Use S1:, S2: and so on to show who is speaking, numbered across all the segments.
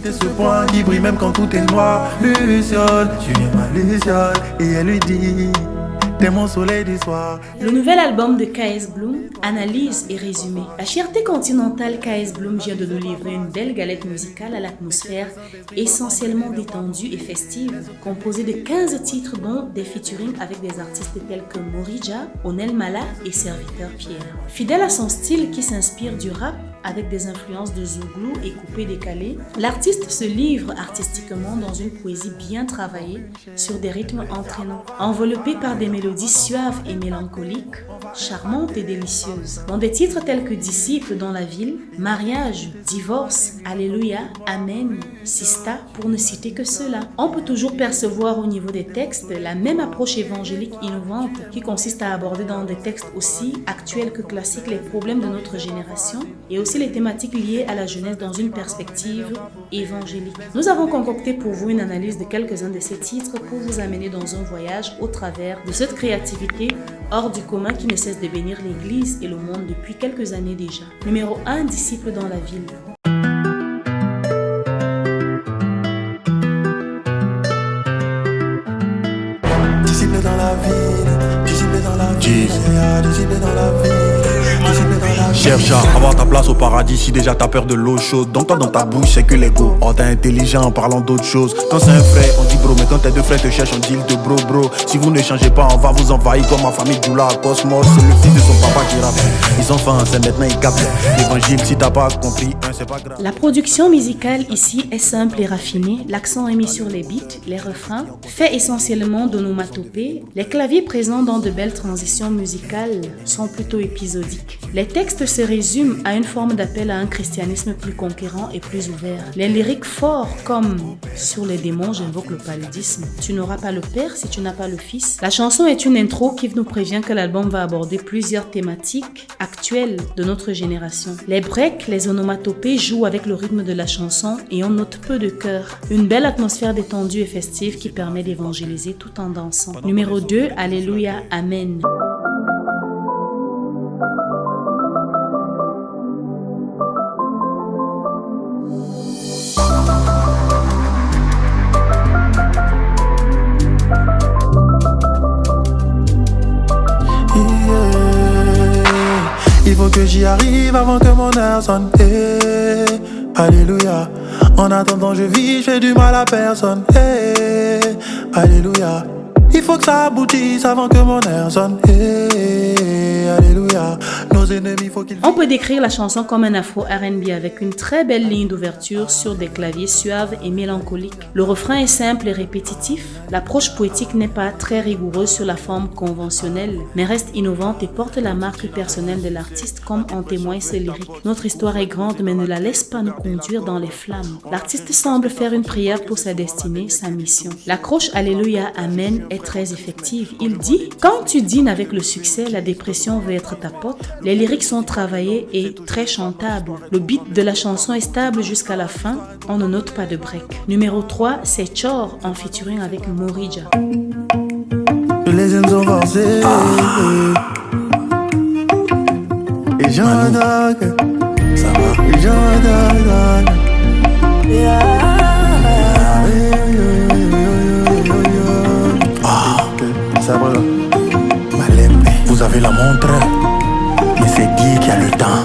S1: t'es ce point qui brille même quand tout est noir. Luciole, tu viens ma Luciole. Et elle lui dit, t'es mon soleil du soir.
S2: Le nouvel album de K.S. Bloom analyse et résumé. La cherté continentale K.S. Bloom vient de nous livrer une belle galette musicale à l'atmosphère essentiellement détendue et festive, composée de 15 titres dont des featuring avec des artistes tels que Morija, Onel Mala et Serviteur Pierre. Fidèle à son style qui s'inspire du rap, avec des influences de Zouglou et coupé-décalé, l'artiste se livre artistiquement dans une poésie bien travaillée sur des rythmes entraînants, enveloppés par des mélodies suaves et mélancoliques, charmantes et délicieuses. Dans des titres tels que Disciple dans la ville, Mariage, Divorce, Alléluia, Amen, Sista, pour ne citer que ceux-là. On peut toujours percevoir au niveau des textes la même approche évangélique innovante qui consiste à aborder dans des textes aussi actuels que classiques les problèmes de notre génération et aussi les thématiques liées à la jeunesse dans une perspective évangélique. Nous avons concocté pour vous une analyse de quelques-uns de ces titres pour vous amener dans un voyage au travers de cette créativité hors du commun qui ne cesse de bénir l'Église et le monde depuis quelques années déjà. Numéro 1, Disciple dans la ville.
S1: Disciple dans la ville, disciple dans la ville, disciple dans la ville.
S3: Cherche à avoir ta place au paradis si déjà t'as peur de l'eau chaude. Donc toi dans ta bouche c'est que l'ego. Oh t'es intelligent en parlant d'autre chose. Quand c'est un frère on dit bro, mais quand tes deux frères te cherchent on dit de bro. Si vous ne changez pas on va vous envahir comme ma famille Djoula Cosmos. C'est le fils de son papa qui rappe. Ils ont faim, c'est maintenant ils captent. L'évangile si t'as pas compris, c'est pas grave.
S2: La production musicale ici est simple et raffinée. L'accent est mis sur les beats, les refrains, fait essentiellement d'onomatopées. Les claviers présents dans de belles transitions musicales sont plutôt épisodiques. Les textes se résument à une forme d'appel à un christianisme plus conquérant et plus ouvert. Les lyriques forts comme « Sur les démons, j'invoque le paludisme »,« Tu n'auras pas le père si tu n'as pas le fils ». La chanson est une intro qui nous prévient que l'album va aborder plusieurs thématiques actuelles de notre génération. Les breaks, les onomatopées jouent avec le rythme de la chanson et on note peu de chœur. Une belle atmosphère détendue et festive qui permet d'évangéliser tout en dansant. Numéro 2, Alléluia, Amen.
S1: Il faut que j'y arrive avant que mon heure sonne. Alléluia. En attendant je vis, je fais du mal à personne. Alléluia. Il faut que ça aboutisse avant que mon heure sonne. Alléluia. Nos ennemis, faut qu'ils...
S2: On peut décrire la chanson comme un afro R&B avec une très belle ligne d'ouverture sur des claviers suaves et mélancoliques. Le refrain est simple et répétitif. L'approche poétique n'est pas très rigoureuse sur la forme conventionnelle, mais reste innovante et porte la marque personnelle de l'artiste comme en témoignent ses lyriques. Notre histoire est grande mais ne la laisse pas nous conduire dans les flammes. L'artiste semble faire une prière pour sa destinée, sa mission. L'accroche Alléluia, Amen est très effective. Il dit « Quand tu dînes avec le succès, la dépression veut être ta pote ». Les lyriques sont travaillés et très chantables. Le beat de la chanson est stable jusqu'à la fin. On ne note pas de break. Numéro 3, c'est Chor en featuring avec Morija.
S1: Les aimes sont forcés. Et j'en attaque. Ça va. Et j'en attaque. Ça va. Malembe. Vous avez la montre. Mais c'est Guy qui a le temps.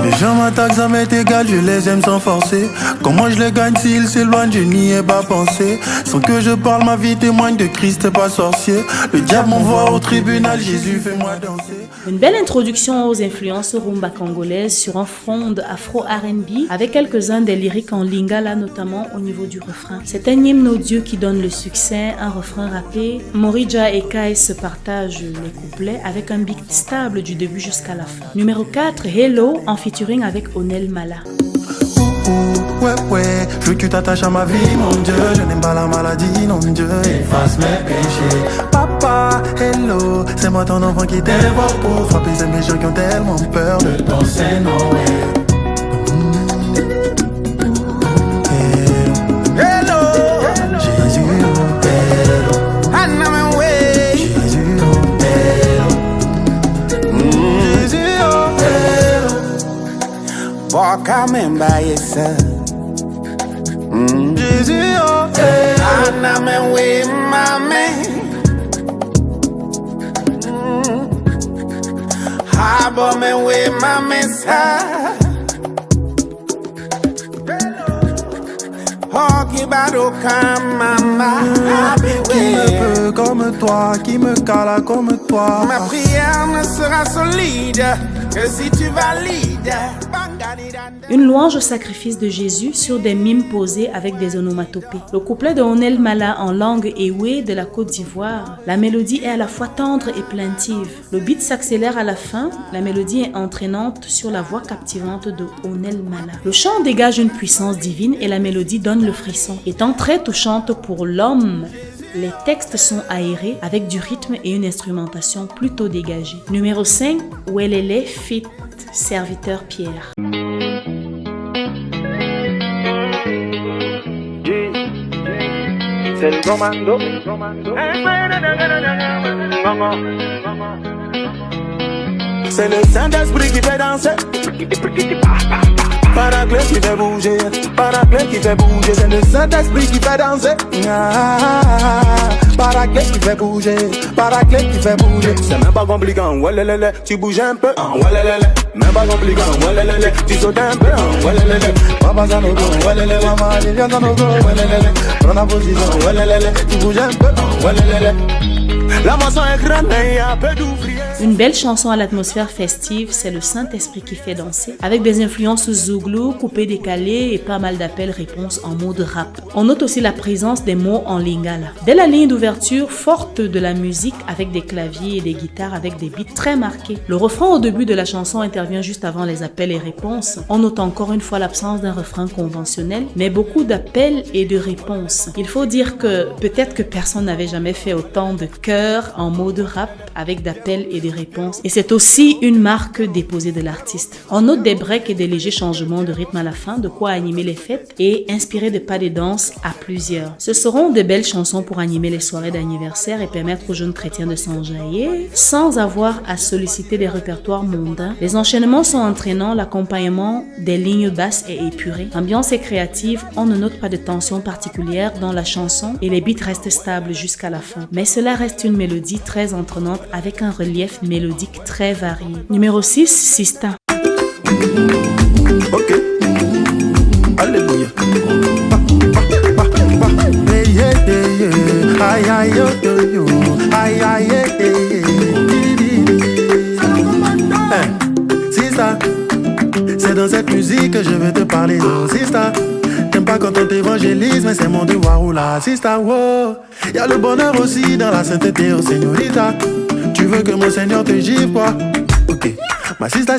S1: Les gens m'attaquent, ça m'est égal, je les aime sans forcer. Comment je les gagne s'ils s'éloignent, je n'y ai pas pensé. Sans que je parle, ma vie témoigne de Christ et pas sorcier. Le diable m'envoie au tribunal, Jésus fais-moi danser.
S2: Une belle introduction aux influences rumba congolaises sur un fond afro R&B avec quelques-uns des lyriques en lingala, notamment au niveau du refrain. C'est un hymne au Dieu qui donne le succès, un refrain rappé. Morija et Kai se partagent les couplets avec un beat stable du début jusqu'à la fin. Numéro 4, Hello en featuring avec Onel Mala.
S1: Ouais, je veux que tu t'attaches à ma vie, mon Dieu. Je n'aime pas la maladie, non Dieu, efface mes péchés. Papa, hello, c'est moi ton enfant qui t'aime pour frapper ces méchants qui ont tellement peur de ton Saint-Nom. Hello, Jésus, hello, hello, Jésus, hello, Jésus, hello. Walk à même
S4: mbaye sa.
S1: Jésus, oh, hey.
S4: Aname we mame. Habo me we mame sa. Oh, qui bado mama.
S1: Qui me peut comme toi, qui me cala comme toi.
S4: Ma prière ne sera solide que si tu valides.
S2: Une louange au sacrifice de Jésus sur des mimes posés avec des onomatopées. Le couplet de Onel Mala en langue Ewe de la Côte d'Ivoire. La mélodie est à la fois tendre et plaintive. Le beat s'accélère à la fin. La mélodie est entraînante sur la voix captivante de Onel Mala. Le chant dégage une puissance divine et la mélodie donne le frisson. Étant très touchante pour l'homme, les textes sont aérés avec du rythme et une instrumentation plutôt dégagée. Numéro 5, Welele fit Serviteur Pierre.
S3: C'est le commando.
S1: C'est le Saint-Esprit qui fait danser. Paraclet qui fait bouger. Paraclet qui fait bouger. C'est le Saint-Esprit qui fait danser. Paraclet qui fait bouger. Paraclet qui fait bouger. C'est même pas compliquant. Walelele, tu bouges un peu. Walelele, même pas compliquant. Walelele, tu sautes un peu. Walelele, papa ça nous go. Walelele, maman, viens dans nos go. Walelele, prends la position. Walelele, tu bouges un peu. Walelele. La moisson est grande, mais il y a peu d'ouvriers.
S2: Une belle chanson à l'atmosphère festive, c'est le Saint-Esprit qui fait danser, avec des influences zouglou, coupé décalé et pas mal d'appels-réponses en mode rap. On note aussi la présence des mots en lingala. Dès la ligne d'ouverture, forte de la musique avec des claviers et des guitares avec des beats très marqués. Le refrain au début de la chanson intervient juste avant les appels et réponses. On note encore une fois l'absence d'un refrain conventionnel, mais beaucoup d'appels et de réponses. Il faut dire que peut-être que personne n'avait jamais fait autant de chœurs en mode rap avec d'appels et des réponses. Et c'est aussi une marque déposée de l'artiste. On note des breaks et des légers changements de rythme à la fin, de quoi animer les fêtes et inspirer de pas de danse à plusieurs. Ce seront de belles chansons pour animer les soirées d'anniversaire et permettre aux jeunes chrétiens de s'enjailler sans avoir à solliciter des répertoires mondains. Les enchaînements sont entraînants, l'accompagnement des lignes basses est épuré. L'ambiance est créative, on ne note pas de tension particulière dans la chanson et les beats restent stables jusqu'à la fin. Mais cela reste une mélodie très entraînante avec un relief mélodique très varié. Numéro 6, Sista.
S1: Ok. Alléluia. Aïe aïe yo yo yo. Aïe aïe Sista, c'est dans cette musique que je veux te parler. Oh Sista, t'aimes pas quand on t'évangélise, mais c'est mon devoir ou là. Sista, wow. Y'a le bonheur aussi dans la sainteté, oh señorita. Tu veux que mon Seigneur te gifle quoi? Ok. Ma sista,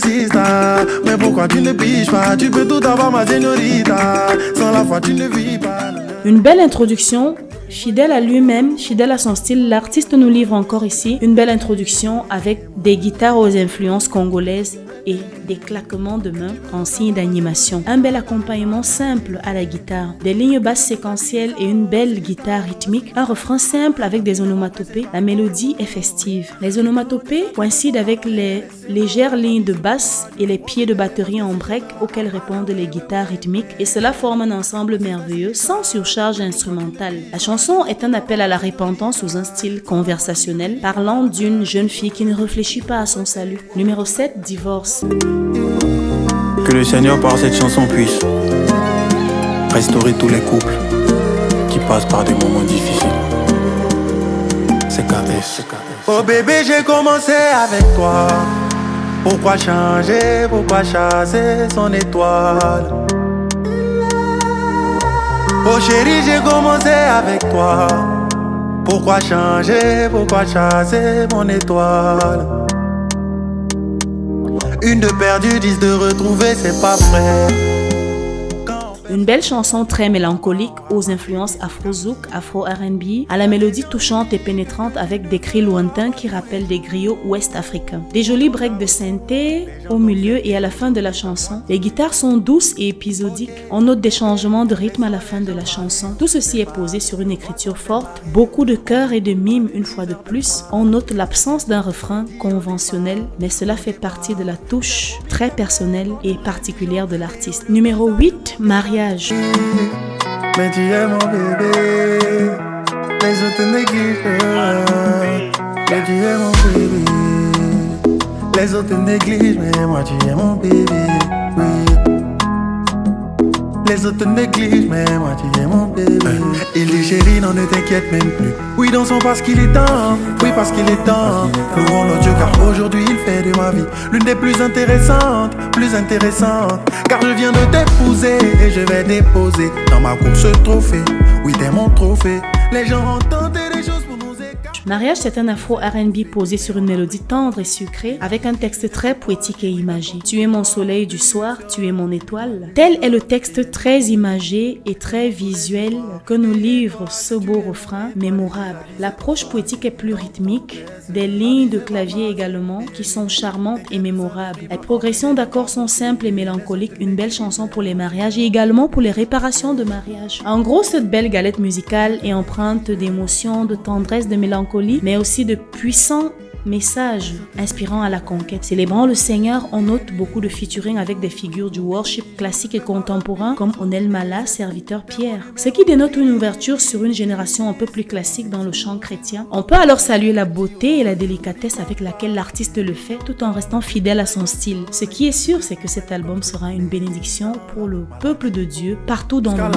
S1: mais pourquoi tu ne piges pas? Tu peux tout avoir ma señorita. Sans la foi tu ne vis pas.
S2: Une belle introduction. Fidèle à lui-même, fidèle à son style, l'artiste nous livre encore ici une belle introduction avec des guitares aux influences congolaises et des claquements de mains en signe d'animation. Un bel accompagnement simple à la guitare, des lignes basses séquentielles et une belle guitare rythmique, un refrain simple avec des onomatopées. La mélodie est festive. Les onomatopées coïncident avec les légères lignes de basse et les pieds de batterie en break auxquels répondent les guitares rythmiques et cela forme un ensemble merveilleux sans surcharge instrumentale. La chanson est un appel à la repentance sous un style conversationnel parlant d'une jeune fille qui ne réfléchit pas à son salut. Numéro 7, Divorce.
S3: Que le Seigneur par cette chanson puisse restaurer tous les couples qui passent par des moments difficiles. C'est KS.
S1: Oh bébé, j'ai commencé avec toi. Pourquoi changer, pourquoi chasser son étoile? Oh chérie, j'ai commencé avec toi. Pourquoi changer, pourquoi chasser mon étoile? Une de perdue, 10 de retrouvée, c'est pas vrai.
S2: Une belle chanson très mélancolique aux influences afro-zouk, afro-R&B, à la mélodie touchante et pénétrante avec des cris lointains qui rappellent des griots ouest-africains. Des jolis breaks de synthé au milieu et à la fin de la chanson. Les guitares sont douces et épisodiques. On note des changements de rythme à la fin de la chanson. Tout ceci est posé sur une écriture forte, beaucoup de chœurs et de mimes une fois de plus. On note l'absence d'un refrain conventionnel, mais cela fait partie de la touche très personnelle et particulière de l'artiste. Numéro 8, Mariage.
S1: Mais tu es mon bébé, les autres négligent. Mais tu es mon bébé, les autres négligent, mais moi tu es mon bébé, oui. Les autres négligent, mais moi tu es mon bébé. Il dit chérie, non ne t'inquiète même plus. Oui, dansons parce qu'il est temps, oui parce qu'il est temps. Louons notre Dieu car aujourd'hui il fait de ma vie l'une des plus intéressantes, car je viens de t'épouser et je vais déposer dans ma course ce trophée. Oui, t'es mon trophée. Les gens ont tenté des choses pour nous écarter.
S2: Mariage, c'est un afro R&B posé sur une mélodie tendre et sucrée avec un texte très poétique et imagé. Tu es mon soleil du soir, tu es mon étoile. Tel est le texte très imagé et très visuel que nous livre ce beau refrain mémorable. L'approche poétique est plus rythmique, des lignes de clavier également qui sont charmantes et mémorables. Les progressions d'accords sont simples et mélancoliques, une belle chanson pour les mariages et également pour les réparations de mariage. En gros, cette belle galette musicale est empreinte d'émotions, de tendresse, de mélancolie, mais aussi de puissants messages inspirant à la conquête. Célébrant le Seigneur, on note beaucoup de featuring avec des figures du worship classique et contemporain comme Onel Mala, serviteur Pierre. Ce qui dénote une ouverture sur une génération un peu plus classique dans le chant chrétien. On peut alors saluer la beauté et la délicatesse avec laquelle l'artiste le fait tout en restant fidèle à son style. Ce qui est sûr, c'est que cet album sera une bénédiction pour le peuple de Dieu partout dans le monde.